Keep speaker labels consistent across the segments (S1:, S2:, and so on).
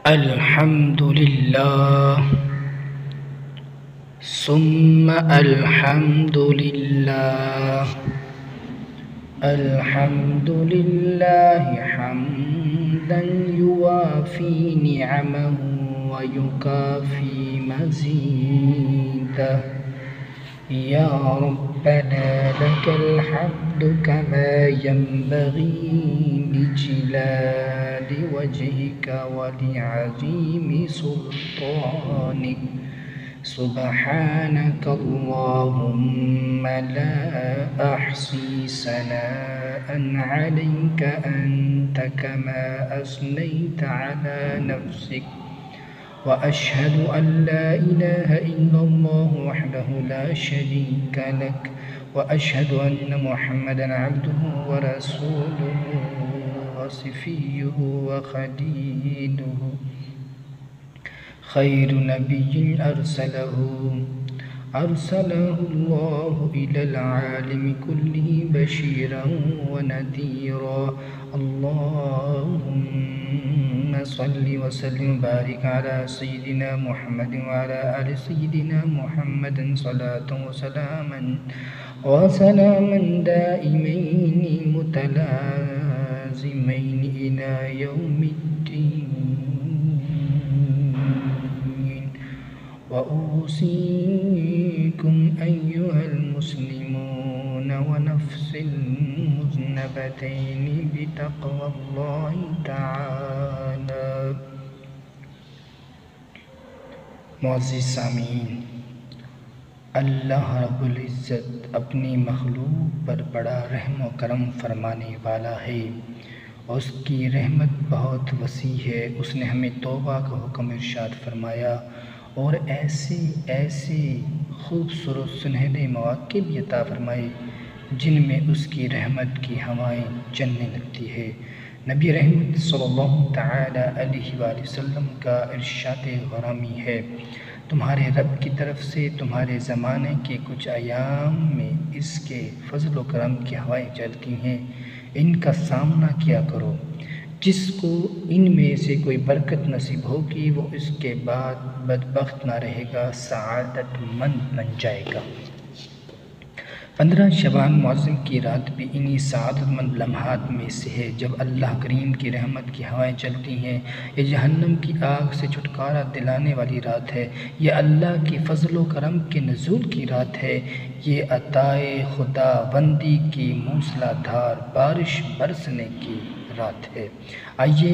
S1: الحمد لله ثم الحمد لله. الحمد لله حمدا يوافي نعمه ويكافي مزيده. يا ربنا لك الحمد كما ينبغي لجلال وجهك ولعظيم سلطانك. سبحانك اللهم لا أحصي ثناء عليك أنت كما أثنيت على نفسك. وأشهد أن لا إله إلا الله وحده لا شريك لك. وأشهد أن محمدًا عبده ورسوله وصفيه وخليله. خير نبي أرسله الله إلى العالم كله بشيرا ونذيرا. اللهم صل وسلم وبارك على سيدنا محمد وعلى آل سيدنا محمد صلاة وسلاما دائمين متلازمين إلى يوم الدين. وأوصيكم أيها المسلمون ونفسي المذنبتين بتقوى الله تعالى. معزز سامعین، اللہ رب العزت اپنی مخلوق پر بڑا رحم و کرم فرمانے والا ہے. اس کی رحمت بہت وسیع ہے. اس نے ہمیں توبہ کا حکم ارشاد فرمایا اور ایسے خوبصورت سنہرے مواقع بھی عطا فرمائے جن میں اس کی رحمت کی ہوائیں چلنے لگتی ہے. نبی رحمت صلی اللہ تعالی علیہ وآلہ وسلم کا ارشاد غرامی ہے، تمہارے رب کی طرف سے تمہارے زمانے کے کچھ ایام میں اس کے فضل و کرم کی ہوائیں چلتی ہیں، ان کا سامنا کیا کرو. جس کو ان میں سے کوئی برکت نصیب ہوگی وہ اس کے بعد بدبخت نہ رہے گا، سعادت مند بن جائے گا. 15 شعبان معظم کی رات بھی انہی سعادت مند لمحات میں سے ہے جب اللہ کریم کی رحمت کی ہوائیں چلتی ہیں. یہ جہنم کی آگ سے چھٹکارا دلانے والی رات ہے. یہ اللہ کی فضل و کرم کے نزول کی رات ہے. یہ عطائے خداوندی کی موسلا دھار بارش برسنے کی رات ہے. آئیے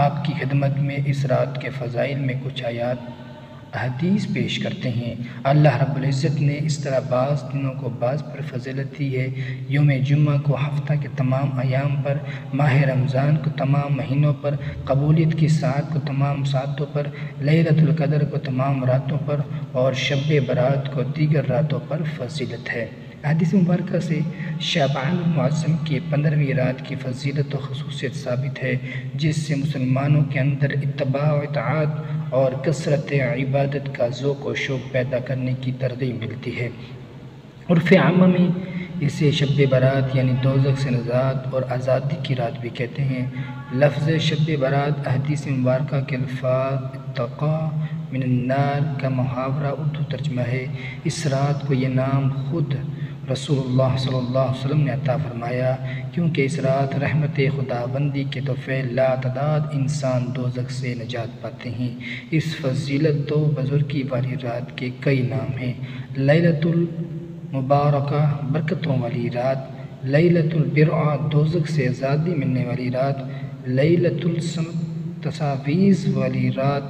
S1: آپ کی خدمت میں اس رات کے فضائل میں کچھ آیات احادیث پیش کرتے ہیں. اللہ رب العزت نے اس طرح بعض دنوں کو بعض پر فضیلت دی ہے. یوم جمعہ کو ہفتہ کے تمام ایام پر، ماہ رمضان کو تمام مہینوں پر، قبولیت کی ساعت کو تمام ساعتوں پر، لیلۃ القدر کو تمام راتوں پر اور شب برات کو دیگر راتوں پر فضیلت ہے. حدیث مبارکہ سے شعبان المعظم کی 15ویں رات کی فضیلت و خصوصیت ثابت ہے، جس سے مسلمانوں کے اندر اتباع و اطاعت اور کثرت عبادت کا ذوق و شوق پیدا کرنے کی ترغیب ملتی ہے. عرف عامہ میں اسے شب برات یعنی دوزخ سے نجات اور آزادی کی رات بھی کہتے ہیں. لفظ شب برات احادیث مبارکہ کے الفاظ اتقا من النار کا محاورہ اردو ترجمہ ہے. اس رات کو یہ نام خود رسول اللہ صلی اللہ علیہ وسلم نے عطا فرمایا، کیونکہ اس رات رحمت خداوندی کے توفیل لاتعداد انسان دوزخ سے نجات پاتے ہیں. اس فضیلت و بزرگی والی رات کے کئی نام ہیں. لیلۃ المبارکہ برکتوں والی رات، لیلۃ البرع دوزخ سے آزادی ملنے والی رات، لیلۃ التصاویز والی رات،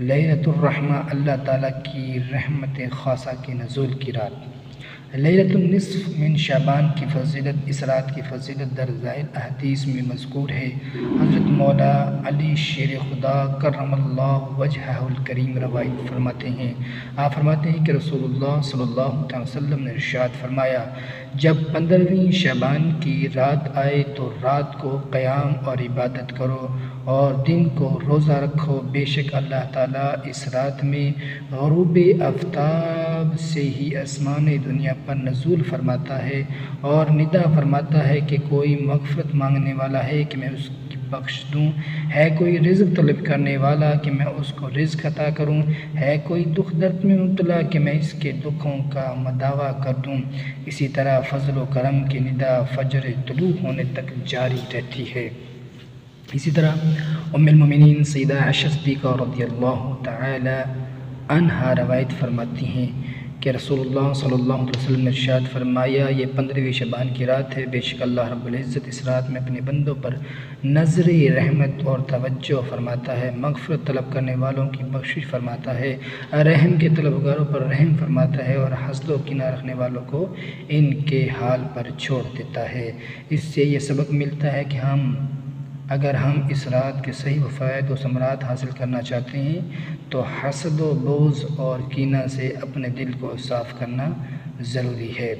S1: لیلۃ الرحمہ اللہ تعالیٰ کی رحمت خاصہ کے نزول کی رات. لیلۃ النصف من شعبان کی فضیلت. اس رات کی فضیلت در ذیل احادیث میں مذکور ہے. حضرت مولا علی شیر خدا کرم اللہ وجہہ الکریم روایت فرماتے ہیں، آپ فرماتے ہیں کہ رسول اللہ صلی اللہ علیہ وسلم نے ارشاد فرمایا، جب 15ویں شعبان کی رات آئے تو رات کو قیام اور عبادت کرو اور دن کو روزہ رکھو. بے شک اللہ تعالیٰ اس رات میں غروب آفتاب سے ہی آسمان دنیا پر نزول فرماتا ہے اور ندا فرماتا ہے کہ کوئی مغفرت مانگنے والا ہے کہ میں اس کی بخش دوں؟ ہے کوئی رزق طلب کرنے والا کہ میں اس کو رزق عطا کروں؟ ہے کوئی دکھ درد میں مبتلا کہ میں اس کے دکھوں کا مداوع کر دوں؟ اسی طرح فضل و کرم کی ندا فجر طلوع ہونے تک جاری رہتی ہے۔ اسی طرح ام المومنین سیدہ عائشہ صدیقہ رضی اللہ تعالی عنہا روایت فرماتی ہیں کہ رسول اللہ صلی اللہ علیہ وسلم نے ارشاد فرمایا، یہ 15ویں شعبان کی رات ہے، بے شک اللہ رب العزت اس رات میں اپنے بندوں پر نظر رحمت اور توجہ فرماتا ہے، مغفرت طلب کرنے والوں کی بخشش فرماتا ہے، رحم کے طلبگاروں پر رحم فرماتا ہے اور حسد و کینہ رکھنے والوں کو ان کے حال پر چھوڑ دیتا ہے۔ اس سے یہ سبق ملتا ہے کہ اگر ہم اس رات کے صحیح فوائد و ثمرات حاصل کرنا چاہتے ہیں تو حسد و بغض اور کینہ سے اپنے دل کو صاف کرنا ضروری ہے۔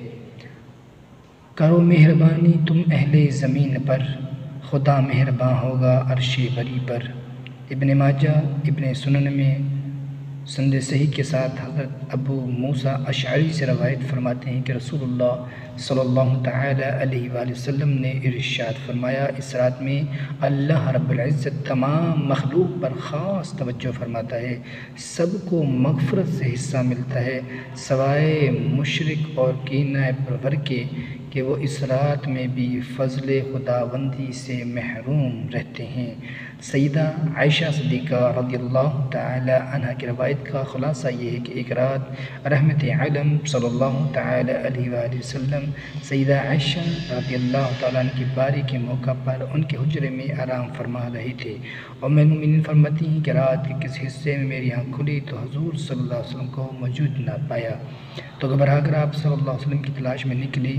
S1: کرو مہربانی تم اہل زمین پر، خدا مہرباں ہوگا عرش بری پر۔ ابن ماجہ ابن سنن میں سند صحیح کے ساتھ حضرت ابو موسیٰ اشعری سے روایت فرماتے ہیں کہ رسول اللہ صلی اللہ تعالی علیہ وآلہ وسلم نے ارشاد فرمایا، اس رات میں اللہ رب العزت تمام مخلوق پر خاص توجہ فرماتا ہے، سب کو مغفرت سے حصہ ملتا ہے سوائے مشرک اور کینہ پرور کے کہ وہ اس رات میں بھی فضل خداوندی سے محروم رہتے ہیں۔ سیدہ عائشہ صدیقہ رضی اللہ تعالی عنہ کی روایت کا خلاصہ یہ ہے کہ ایک رات رحمت عالم صلی اللہ تعالی علیہ وآلہ وسلم سیدہ عائشہ رضی اللہ تعالیٰ عنہ کی باری کے موقع پر ان کے حجرے میں آرام فرما رہے تھے۔ ام المومنین فرماتی ہیں کہ رات کے کس حصے میں میری آنکھ کھلی تو حضور صلی اللہ علیہ وسلم کو موجود نہ پایا، تو گھبرا کر آپ صلی اللہ علیہ وسلم کی تلاش میں نکلی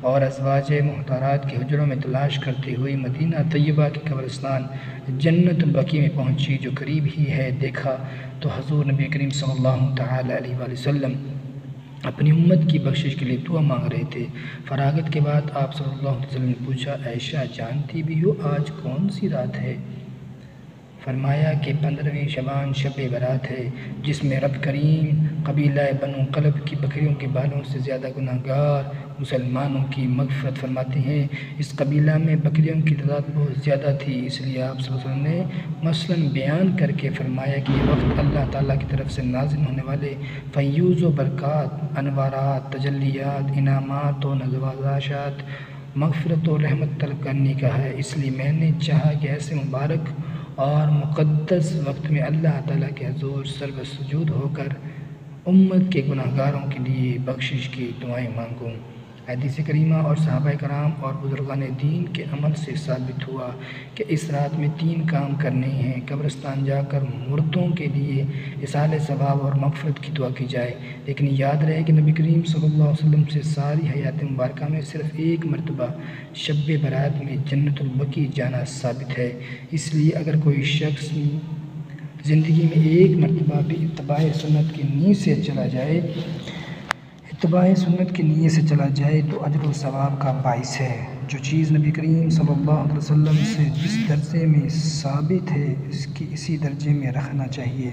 S1: اور ازواج محترمات کے حجروں میں تلاش کرتے ہوئی مدینہ طیبہ کے قبرستان جنت البقیع میں پہنچی جو قریب ہی ہے۔ دیکھا تو حضور نبی کریم صلی اللہ تعالی علیہ وآلہ وسلم اپنی امت کی بخشش کے لیے دعا مانگ رہے تھے۔ فراغت کے بعد آپ صلی اللہ علیہ وسلم نے پوچھا، عائشہ جانتی بھی ہو آج کون سی رات ہے؟ فرمایا کہ 15ویں شعبان شب برات ہے، جس میں رب کریم قبیلہ بنو قلب کی بکریوں کے بالوں سے زیادہ گناہ گار مسلمانوں کی مغفرت فرماتے ہیں۔ اس قبیلہ میں بکریوں کی تعداد بہت زیادہ تھی، اس لیے آپ صلی اللہ علیہ وسلم نے مثلاً بیان کر کے فرمایا کہ یہ وقت اللہ تعالیٰ کی طرف سے نازل ہونے والے فیوز و برکات، انوارات، تجلیات، انعامات و نوازشات، مغفرت و رحمت طلب کرنے کا ہے۔ اس لیے میں نے چاہا کہ ایسے مبارک اور مقدس وقت میں اللہ تعالیٰ کے حضور سر سجود ہو کر امت کے گناہ گاروں کے لیے بخشش کی دعائیں مانگوں۔ حدیث کریمہ اور صحابہ کرام اور بزرگان دین کے عمل سے ثابت ہوا کہ اس رات میں 3 کام کرنے ہیں۔ قبرستان جا کر مردوں کے لیے اصالہ ثواب اور مغفرت کی دعا کی جائے، لیکن یاد رہے کہ نبی کریم صلی اللہ علیہ وسلم سے ساری حیات مبارکہ میں صرف ایک مرتبہ شب برات میں جنت البقیع جانا ثابت ہے۔ اس لیے اگر کوئی شخص زندگی میں ایک مرتبہ بھی اتباع سنت کی نیت سے چلا جائے تو اجر و ثواب کا باعث ہے۔ جو چیز نبی کریم صلی اللہ علیہ وسلم سے جس درجے میں ثابت ہے اس کی اسی درجے میں رکھنا چاہیے،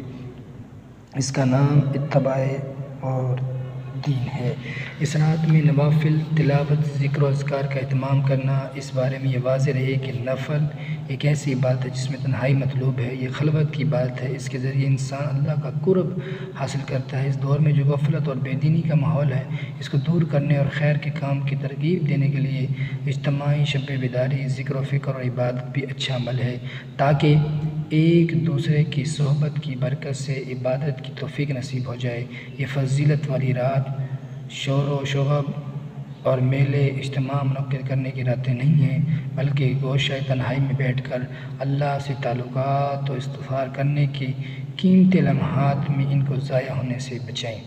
S1: اس کا نام اتباع اور دین ہے۔ اس رات میں نوافل تلاوت، ذکر و اذکار کا اہتمام کرنا۔ اس بارے میں یہ واضح رہے کہ نفل ایک ایسی عبادت ہے جس میں تنہائی مطلوب ہے، یہ خلوت کی عبادت ہے، اس کے ذریعے انسان اللہ کا قرب حاصل کرتا ہے۔ اس دور میں جو غفلت اور بے دینی کا ماحول ہے، اس کو دور کرنے اور خیر کے کام کی ترغیب دینے کے لیے اجتماعی شب بیداری، ذکر و فکر اور عبادت بھی اچھا عمل ہے، تاکہ ایک دوسرے کی صحبت کی برکت سے عبادت کی توفیق نصیب ہو جائے۔ یہ فضیلت والی رات شور و شغب اور میلے اجتماع منعقد کرنے کی راتیں نہیں ہیں، بلکہ گوشہ تنہائی میں بیٹھ کر اللہ سے تعلقات و استغفار کرنے کی قیمتی لمحات میں ان کو ضائع ہونے سے بچائیں۔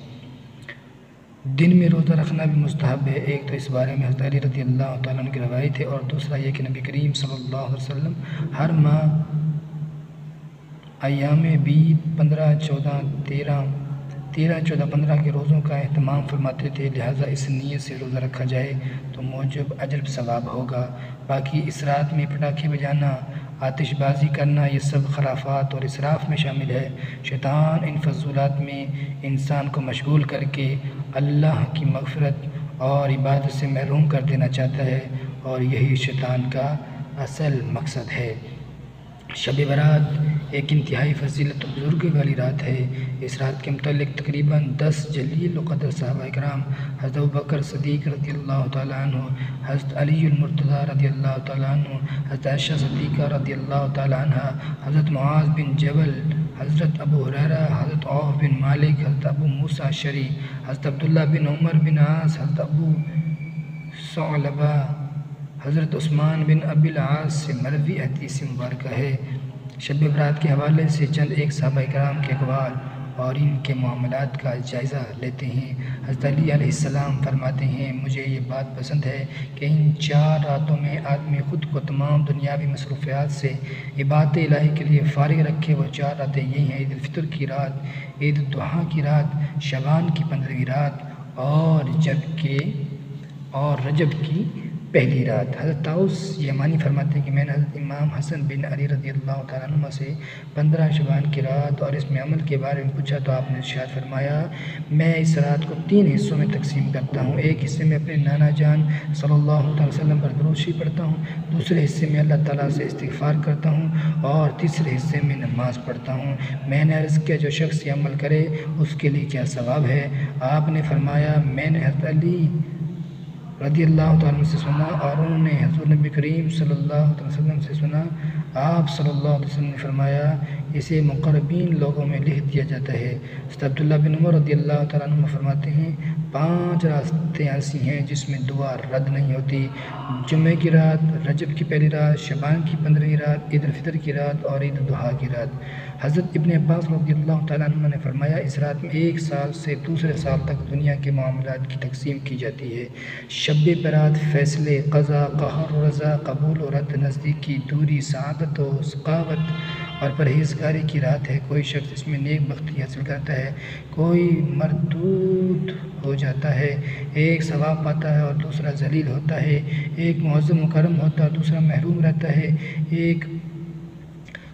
S1: دن میں روزہ رکھنا بھی مستحب ہے۔ ایک تو اس بارے میں حضرت علی رضی اللہ تعالیٰ عنہ کی روایت ہے، اور دوسرا یہ کہ نبی کریم صلی اللہ علیہ وسلم ہر ماہ ایام بیت 15، 14، 13، 14، 15 کے روزوں کا اہتمام فرماتے تھے، لہٰذا اس نیت سے روزہ رکھا جائے تو موجب اجر ثواب ہوگا۔ باقی اس رات میں پٹاخے بجانا، آتش بازی کرنا، یہ سب خرافات اور اسراف میں شامل ہے۔ شیطان ان فضولات میں انسان کو مشغول کر کے اللہ کی مغفرت اور عبادت سے محروم کر دینا چاہتا ہے، اور یہی شیطان کا اصل مقصد ہے۔ شب برات ایک انتہائی فضیلت و بزرگی والی رات ہے۔ اس رات کے متعلق تقریباً 10 جلیل و قدر صحابہ کرام، حضرت ابوبکر صدیق رضی اللہ تعالیٰ عنہ، حضرت علی المرتضیٰ رضی اللہ تعالیٰ عنہ، حضرت عائشہ صدیقہ رضی اللہ تعالیٰ عنہ، حضرت معاذ بن جبل، حضرت ابو ہریرہ، حضرت عوف بن مالک، حضرت ابو موسیٰ اشعری، حضرت عبداللہ بن عمر بن عاص، حضرت ابو ثعلبہ، حضرت عثمان بن ابی العاص سے مروی حدیث مبارکہ ہے۔ شب برات کے حوالے سے چند ایک صحابہ کرام کے اقوال اور ان کے معاملات کا جائزہ لیتے ہیں۔ حضرت علی علیہ السلام فرماتے ہیں، مجھے یہ بات پسند ہے کہ ان 4 راتوں میں آدمی خود کو تمام دنیاوی مصروفیات سے عبادت الہی کے لیے فارغ رکھے۔ وہ 4 راتیں یہی ہیں: عید الفطر کی رات، عید الاضحیٰ کی رات، شعبان کی 15ویں رات اور رجب کی پہلی رات۔ حضرت طاؤس یمانی فرماتے ہیں کہ میں نے حضرت امام حسن بن علی رضی اللہ تعالیٰ عنہ سے 15 شعبان کی رات اور اس میں عمل کے بارے میں پوچھا تو آپ نے ارشاد فرمایا، میں اس رات کو 3 حصوں میں تقسیم کرتا ہوں۔ ایک حصے میں اپنے نانا جان صلی اللہ علیہ وسلم پر درود شریف پڑھتا ہوں، دوسرے حصے میں اللہ تعالیٰ سے استغفار کرتا ہوں اور تیسرے حصے میں نماز پڑھتا ہوں۔ میں نے عرض کیا، جو شخص یہ عمل کرے اس کے لیے کیا ثواب ہے؟ آپ نے فرمایا، میں نے حضرت علی رضی اللہ تعالیٰ عنہ سے سنا اور انہوں نے حضور نبی کریم صلی اللہ علیہ وسلم سے سنا۔ آپ صلی اللہ علیہ وسلم نے فرمایا، اسے مقربین لوگوں میں لکھ دیا جاتا ہے۔ حضرت عبداللہ بن عمر رضی اللہ تعالیٰ عنہ فرماتے ہیں، 5 راتیں ایسی ہیں جس میں دعا رد نہیں ہوتی: جمعہ کی رات، رجب کی پہلی رات، شعبان کی 15ویں رات، عید الفطر کی رات اور عید الاضحیٰ کی رات۔ حضرت ابن عباس رضی اللہ تعالیٰ عنہ نے فرمایا، اس رات میں 1 سال سے دوسرے سال تک دنیا کے معاملات کی تقسیم کی جاتی ہے۔ شب برات فیصلے، قضا، قہر و رضا، قبول و رد، نزدیکی، دوری، سعادت و سخاوت اور پرہیزگاری کی رات ہے۔ کوئی شخص اس میں نیک بختی حاصل کرتا ہے، کوئی مردود ہو جاتا ہے، ایک ثواب پاتا ہے اور دوسرا ذلیل ہوتا ہے، ایک معظم مکرم ہوتا ہے، دوسرا محروم رہتا ہے، ایک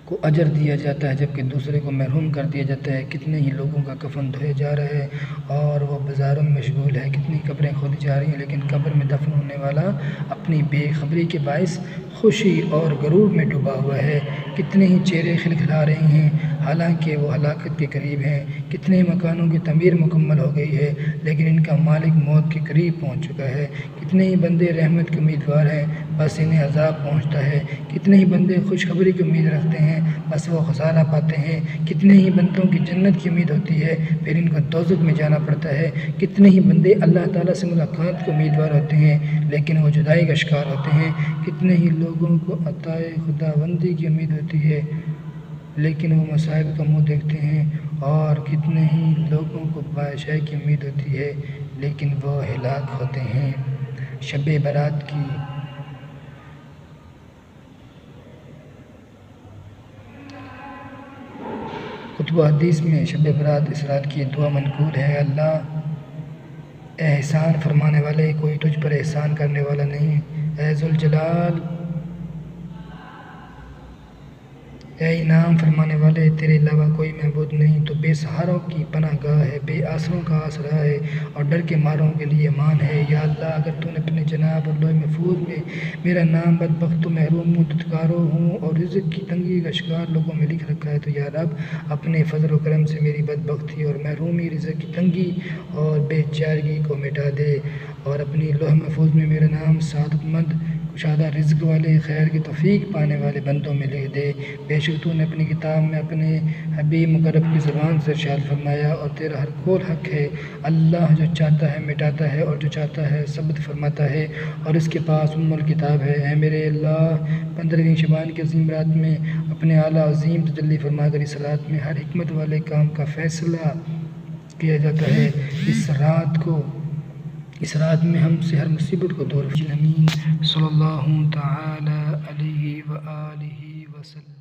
S1: کو اجر دیا جاتا ہے جبکہ دوسرے کو محروم کر دیا جاتا ہے۔ کتنے ہی لوگوں کا کفن دھویا جا رہا ہے اور وہ بازاروں میں مشغول ہے، کتنی قبریں کھودی جا رہی ہیں، لیکن قبر میں دفن ہونے والا اپنی بے خبری کے باعث خوشی اور غرور میں ڈوبا ہوا ہے۔ کتنے ہی چہرے کھلکھلا رہے ہیں حالانکہ وہ ہلاکت کے قریب ہیں، کتنے مکانوں کی تعمیر مکمل ہو گئی ہے لیکن ان کا مالک موت کے قریب پہنچ چکا ہے۔ کتنے ہی بندے رحمت کے امیدوار ہیں بس انہیں عذاب پہنچتا ہے، کتنے ہی بندے خوشخبری کی امید رکھتے ہیں بس وہ خسارہ پاتے ہیں، کتنے ہی بندوں کی جنت کی امید ہوتی ہے پھر ان کو دوزخ میں جانا پڑتا ہے، کتنے ہی بندے اللہ تعالیٰ سے ملاقات کے امیدوار ہوتے ہیں لیکن وہ جدائی کا شکار ہوتے ہیں، کتنے ہی لوگوں کو عطائے خداوندی کی امید ہوتی ہے لیکن وہ مصائب کا منہ دیکھتے ہیں، اور کتنے ہی لوگوں کو بادشاہی کی امید ہوتی ہے لیکن وہ ہلاک ہوتے ہیں۔ شب برات کی کتب و حدیث میں شب برات اس رات کی دعا منقول ہے: اللہ احسان فرمانے والے، کوئی تجھ پر احسان کرنے والا نہیں، اے ذوالجلال، اے انعام فرمانے والے، تیرے علاوہ کوئی معبود نہیں، تو بے سہاروں کی پناہ گاہ ہے، بے آسروں کا آسرا ہے اور ڈر کے ماروں کے لیے امان ہے۔ یا اللہ، اگر تو نے اپنے جناب اور لوح محفوظ میں میرا نام بدبخت و محروم مددگاروں ہوں اور رزق کی تنگی کا شکار لوگوں میں لکھ رکھا ہے تو یا رب اپنے فضل و کرم سے میری بدبختی اور محرومی، رزق کی تنگی اور بے چارگی کو مٹا دے اور اپنی لوح محفوظ میں میرا نام سعادت مند، کشادہ رزق والے، خیر کی توفیق پانے والے بندوں میں لکھ دے۔ بے شک تو نے اپنی کتاب میں اپنے حبیب مقرب کی زبان سے ارشاد فرمایا اور تیرا ہر قول حق ہے، اللہ جو چاہتا ہے مٹاتا ہے اور جو چاہتا ہے ثبت فرماتا ہے اور اس کے پاس الکتاب ہے۔ اے میرے اللہ، 15ویں شعبان کی عظیم رات میں اپنے اعلیٰ عظیم تجلی فرما کر اس رات میں ہر حکمت والے کام کا فیصلہ کیا جاتا ہے۔ اس رات میں ہم سے ہر مصیبت کو دور فرما۔ آمین۔ صلی اللہ تعالی علیہ وآلہ وسلم۔